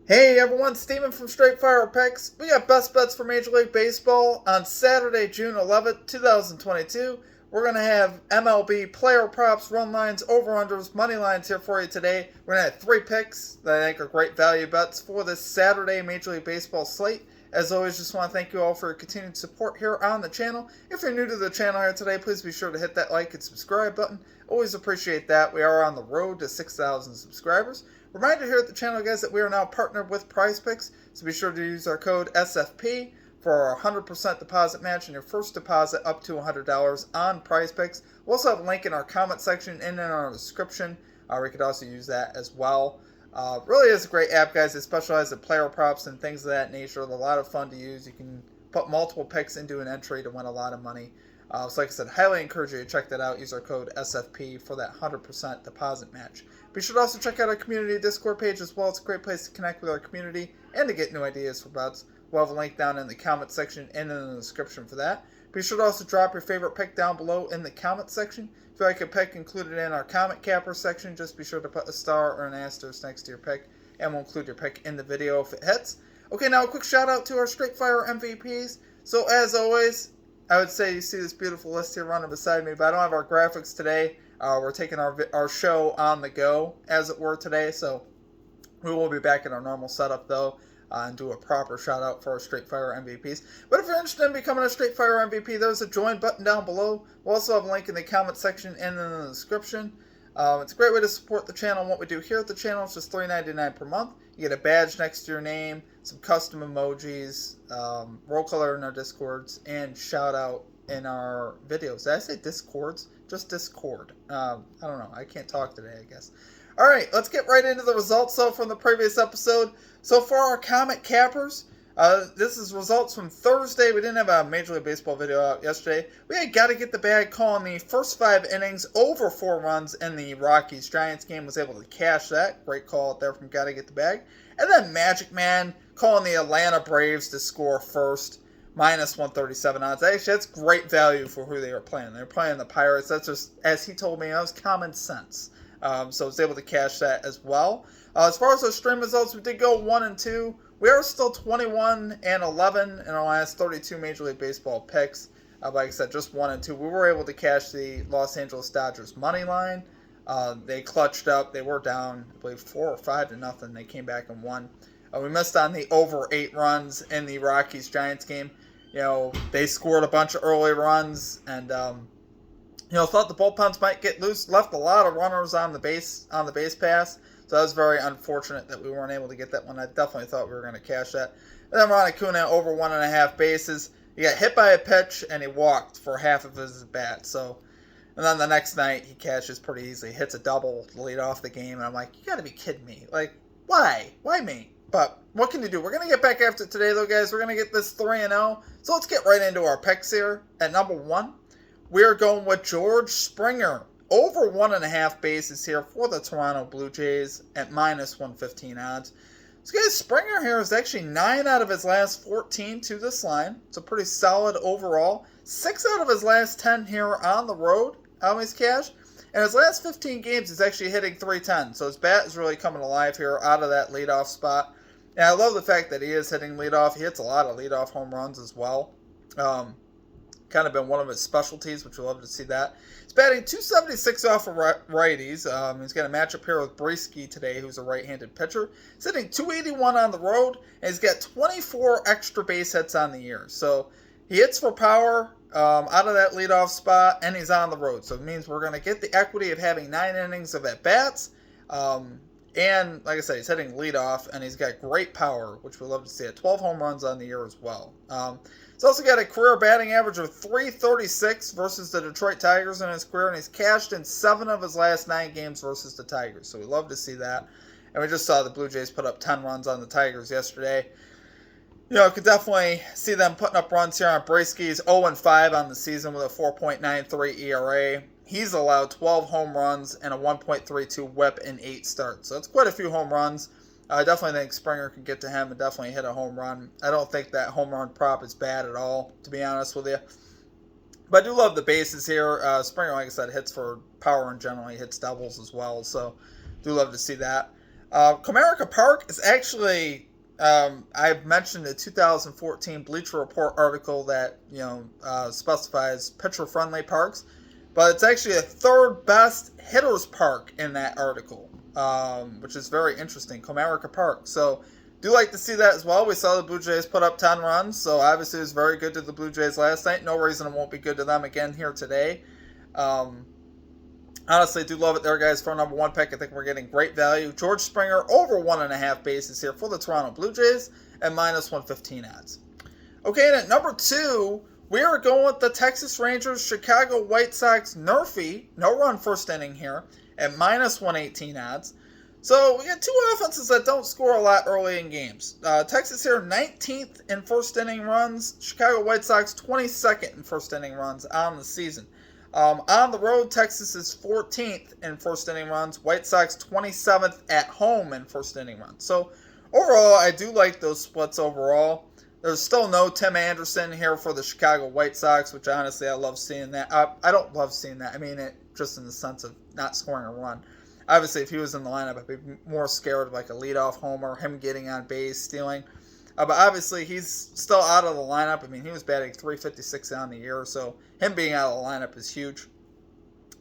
Hey everyone, Steven from Straight Fire Picks. We got best bets for Major League Baseball on Saturday, June 11th, 2022. We're going to have MLB player props, run lines, over-unders, money lines here for you today. We're going to have 3 picks that I think are great value bets for this Saturday Major League Baseball slate. As always, just want to thank you all for your continued support here on the channel. If you're new to the channel here today, please be sure to hit that like and subscribe button. Always appreciate that. We are on the road to 6,000 subscribers. Reminder here at the channel, guys, that we are now partnered with PrizePicks, so be sure to use our code SFP for our 100% deposit match and your first deposit up to $100 on PrizePicks. We'll also have a link in our comment section and in our description. We could also use that as well. Really is a great app, guys. They specialize in player props and things of that nature. It's a lot of fun to use. You can put multiple picks into an entry to win a lot of money. So like I said, highly encourage you to check that out. Use our code SFP for that 100% deposit match. Be sure to also check out our community Discord page as well. It's a great place to connect with our community and to get new ideas for bets. We'll have a link down in the comment section and in the description for that. Be sure to also drop your favorite pick down below in the comment section. If you like a pick included in our comment capper section, just be sure to put a star or an asterisk next to your pick, and we'll include your pick in the video if it hits. Okay, now a quick shout out to our Straight Fire MVPs. So as always, I would say you see this beautiful list here running beside me, but I don't have our graphics today. We're taking our show on the go, as it were, today, so we will be back in our normal setup, though, and do a proper shout-out for our Straight Fire MVPs. But if you're interested in becoming a Straight Fire MVP, there's a join button down below. We'll also have a link in the comment section and in the description. It's a great way to support the channel and what we do here at the channel. It's just $3.99 per month. You get a badge next to your name, some custom emojis, roll color in our Discords, and shout-out in our videos. Did I say Discords? Just Discord. I don't know. I can't talk today, I guess. All right, let's get right into the results, though, from the previous episode. So for our comment cappers, this is results from Thursday. We didn't have a Major League Baseball video out yesterday. We had got to get the bag calling the first 5 innings over 4 runs in the Rockies-Giants game. Was able to cash that. Great call out there from Got to Get the Bag. And then Magic Man calling the Atlanta Braves to score first. Minus 137 odds. Actually, that's great value for who they were playing. They were playing the Pirates. That's just, as he told me, that was common sense. So I was able to cash that as well. As far as those stream results, we did go 1-2. We are still 21-11 in our last 32 Major League Baseball picks. Like I said, just 1-2. We were able to cash the Los Angeles Dodgers money line. They clutched up. They were down, I believe, 4 or 5-0. They came back and won. We missed on the over 8 runs in the Rockies-Giants game. You know, they scored a bunch of early runs and, thought the bullpens might get loose. Left a lot of runners on the base pass. So that was very unfortunate that we weren't able to get that one. I definitely thought we were going to cash that. And then Ronnie Acuna over 1.5 bases. He got hit by a pitch and he walked for half of his bat. So, and then the next night he cashes pretty easily. Hits a double to lead off the game. And I'm like, you got to be kidding me. Like, why? Why me? But what can you do? We're going to get back after today, though, guys. We're going to get this 3-0. So let's get right into our picks here. At number 1, we are going with George Springer. Over 1.5 bases here for the Toronto Blue Jays at minus 115 odds. So, guys, Springer here is actually 9 out of his last 14 to this line. It's a pretty solid overall. 6 out of his last 10 here on the road. He's cash. And his last 15 games, he's actually hitting .310. So his bat is really coming alive here out of that leadoff spot. And I love the fact that he is hitting leadoff. He hits a lot of leadoff home runs as well. Kind of been one of his specialties, which we love to see that. He's batting .276 off of righties. He's got a matchup here with Brisky today, who's a right-handed pitcher. He's hitting .281 on the road, and he's got 24 extra base hits on the year. So he hits for power out of that leadoff spot, and he's on the road. So it means we're going to get the equity of having 9 innings of at-bats. And, like I said, he's hitting leadoff, and he's got great power, which we love to see. 12 home runs on the year as well. He's also got a career batting average of .336 versus the Detroit Tigers in his career, and he's cashed in 7 of his last 9 games versus the Tigers. So we love to see that. And we just saw the Blue Jays put up 10 runs on the Tigers yesterday. Could definitely see them putting up runs here on Brisky's 0-5 on the season with a 4.93 ERA. He's allowed 12 home runs and a 1.32 whip in 8 starts. So that's quite a few home runs. I definitely think Springer could get to him and definitely hit a home run. I don't think that home run prop is bad at all, to be honest with you. But I do love the bases here. Springer, like I said, hits for power in general. He hits doubles as well, so do love to see that. Comerica Park is actually, I've mentioned the 2014 Bleacher Report article that specifies pitcher-friendly parks, but it's actually a third best hitters park in that article, which is very interesting. Comerica Park. So do like to see that as well. We saw the Blue Jays put up 10 runs, so obviously it was very good to the Blue Jays last night. No reason it won't be good to them again here today. Honestly, I do love it there, guys. For number one pick, I think we're getting great value. George Springer over 1.5 bases here for the Toronto Blue Jays at minus 115 odds. Okay, and at number 2, we are going with the Texas Rangers Chicago White Sox NRFI, no run first inning here, at minus 118 odds. So we got two offenses that don't score a lot early in games. Texas here 19th in first inning runs. Chicago White Sox 22nd in first inning runs on the season. On the road, Texas is 14th in first inning runs. White Sox 27th at home in first inning runs. So overall, I do like those splits overall. There's still no Tim Anderson here for the Chicago White Sox, which honestly I love seeing that. I don't love seeing that. I mean it just in the sense of not scoring a run. Obviously, if he was in the lineup, I'd be more scared of like a leadoff homer, him getting on base, stealing. But obviously, he's still out of the lineup. I mean, he was batting .356 on the year, so him being out of the lineup is huge.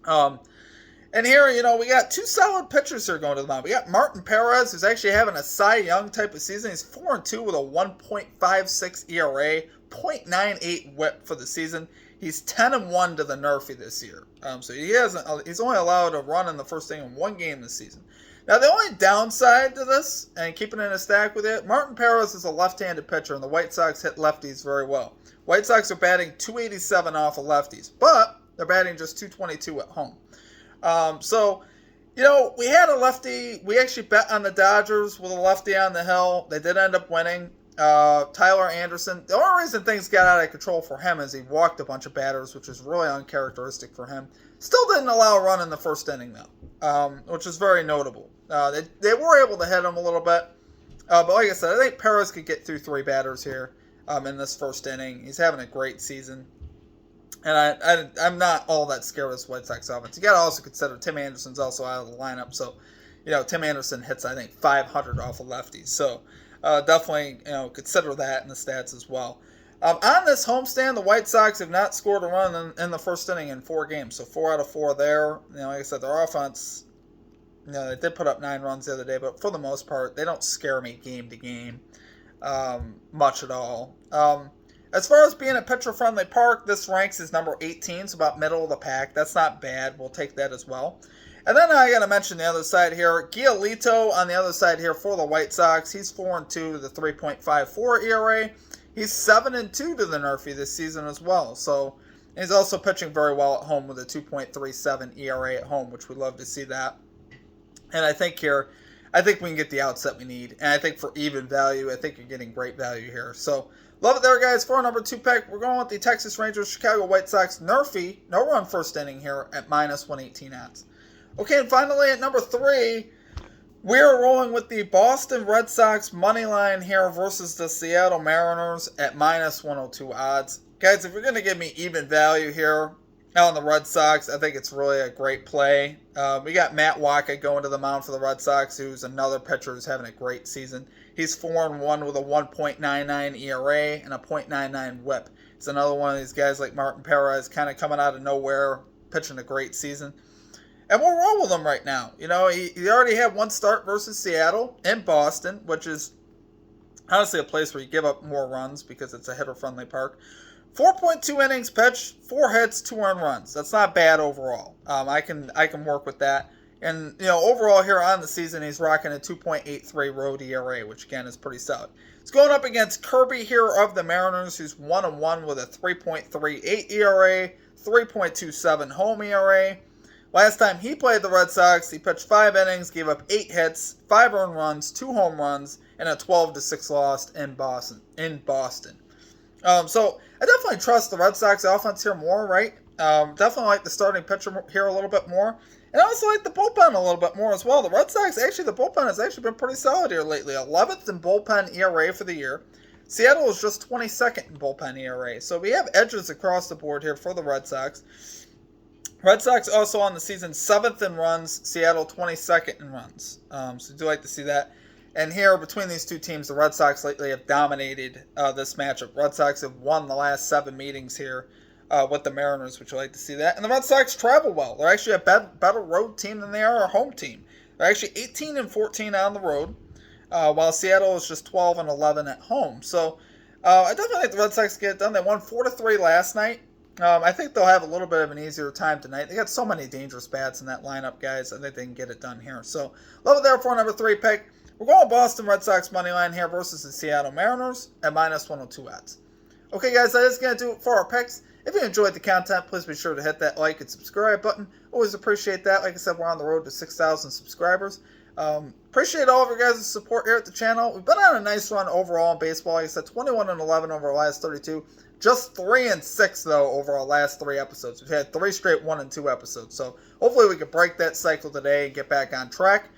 And here, we got two solid pitchers here going to the mound. We got Martin Perez, who's actually having a Cy Young type of season. He's 4-2 with a 1.56 ERA, .98 WHIP for the season. He's 10-1 to the NRFI this year. So he's only allowed a run in the first inning in one game this season. Now, the only downside to this, and keeping it in a stack with it, Martin Perez is a left-handed pitcher, and the White Sox hit lefties very well. White Sox are batting .287 off of lefties, but they're batting just .222 at home. We had a lefty. We actually bet on the Dodgers with a lefty on the hill. They did end up winning. Tyler Anderson. The only reason things got out of control for him is he walked a bunch of batters, which is really uncharacteristic for him. Still didn't allow a run in the first inning, though, which is very notable. They were able to hit him a little bit. But like I said, I think Perez could get through 3 batters here in this first inning. He's having a great season. And I'm not all that scared of this White Sox offense. You got to also consider Tim Anderson's also out of the lineup. So, Tim Anderson hits, I think, 500 off of lefties. So, definitely, consider that in the stats as well. On this homestand, the White Sox have not scored a run in the first inning in 4 games. So, 4 out of 4 there. Like I said, their offense, they did put up 9 runs the other day. But for the most part, they don't scare me game to game much at all. As far as being a pitcher-friendly park, this ranks as number 18, so about middle of the pack. That's not bad. We'll take that as well. And then I got to mention the other side here. Giolito on the other side here for the White Sox. He's 4-2 with a 3.54 ERA. He's 7-2 to the NRFI this season as well. So he's also pitching very well at home with a 2.37 ERA at home, which we love to see that. And I think we can get the outs that we need. And I think for even value, I think you're getting great value here. So love it there, guys. For our number 2 pick, we're going with the Texas Rangers Chicago White Sox NRFI, no run first inning here at minus 118 odds. Okay, and finally at number 3, we're rolling with the Boston Red Sox money line here versus the Seattle Mariners at minus 102 odds. Guys, if you're going to give me even value here on the Red Sox, I think it's really a great play. We got Matt Wacha going to the mound for the Red Sox, who's another pitcher who's having a great season. He's 4-1 with a 1.99 ERA and a .99 WHIP. He's another one of these guys like Martin Perez, kind of coming out of nowhere, pitching a great season. And we'll roll with him right now. He already had 1 start versus Seattle in Boston, which is honestly a place where you give up more runs because it's a hitter-friendly park. 4.2 innings pitched, 4 hits, 2 earned runs. That's not bad overall. I can work with that. And, overall here on the season, he's rocking a 2.83 road ERA, which, again, is pretty solid. He's going up against Kirby here of the Mariners, who's 1-1 with a 3.38 ERA, 3.27 home ERA. Last time he played the Red Sox, he pitched 5 innings, gave up 8 hits, 5 earned runs, 2 home runs, and a 12-6 loss in Boston. So I definitely trust the Red Sox offense here more, right? Definitely like the starting pitcher here a little bit more. And I also like the bullpen a little bit more as well. The Red Sox, the bullpen has actually been pretty solid here lately. 11th in bullpen ERA for the year. Seattle is just 22nd in bullpen ERA. So we have edges across the board here for the Red Sox. Red Sox also on the season 7th in runs, Seattle 22nd in runs. So I do like to see that. And here, between these two teams, the Red Sox lately have dominated this matchup. Red Sox have won the last 7 meetings here with the Mariners, which I like to see that. And the Red Sox travel well. They're actually a better road team than they are a home team. They're actually 18 and 14 on the road, while Seattle is just 12 and 11 at home. So I definitely think the Red Sox get it done. They won 4-3 last night. I think they'll have a little bit of an easier time tonight. They got so many dangerous bats in that lineup, guys. I think they can get it done here. So, love it there for number 3 pick. We're going Boston Red Sox money line here versus the Seattle Mariners at minus 102 odds. Okay, guys, that is going to do it for our picks. If you enjoyed the content, please be sure to hit that like and subscribe button. Always appreciate that. Like I said, we're on the road to 6,000 subscribers. Appreciate all of your guys' support here at the channel. We've been on a nice run overall in baseball. Like I said, 21 and 11 over our last 32. Just 3 and 6 though over our last 3 episodes. We've had 3 straight 1 and 2 episodes. So hopefully we can break that cycle today and get back on track.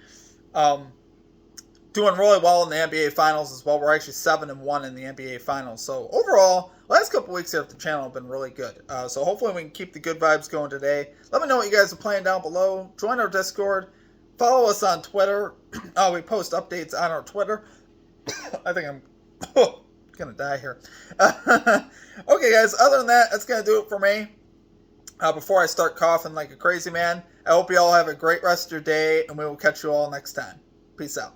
Doing really well in the NBA Finals as well. We're actually 7 and 1 in the NBA Finals. So overall, last couple weeks here at the channel have been really good. So hopefully we can keep the good vibes going today. Let me know what you guys are playing down below. Join our Discord. Follow us on Twitter. We post updates on our Twitter. I think I'm going to die here. Okay, guys. Other than that, that's going to do it for me. Before I start coughing like a crazy man, I hope you all have a great rest of your day, and we will catch you all next time. Peace out.